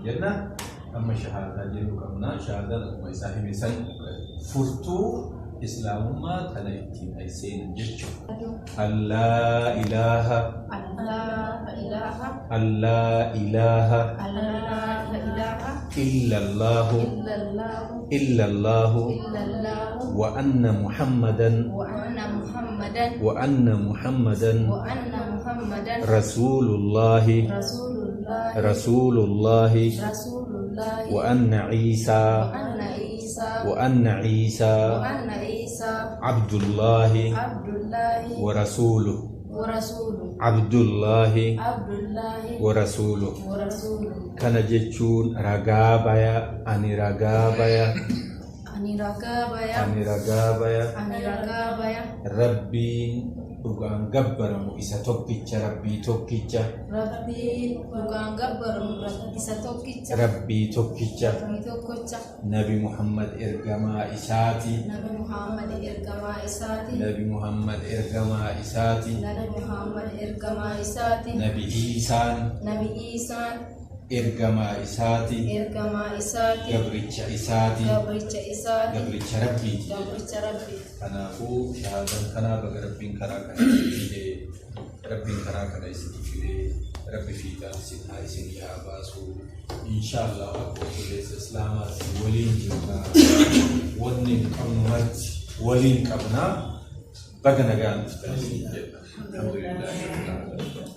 جنة أما شهادة جنو كمنا شهادة ما يساهم يسن فرتو إسلام ما تنايتين أي سين جشة الله إله الله إله إلا الله إلا الله وأن محمدا رسول الله وأن عيسى عبد الله ورسوله عبد الله ورسوله كان جتشون رقابيا أني رقابيا ربي dhugaan gabbaramu isa tokkicha rabbii tokkicha nabi muhammad ergamaa isaati nabi isaan ergamaa isaati gabricha isaati gabricha rabbiiti kanaafuu shahaadan kanaa baga rabbiin karaa kana isin fidee rabbi fiidaan isin haa baasu inshallah akka obboleessa islaamaatti waliin jirna wanni qabnumatti waliin qabnaa baga nagaan dhuftan isin jedha alhamdulillah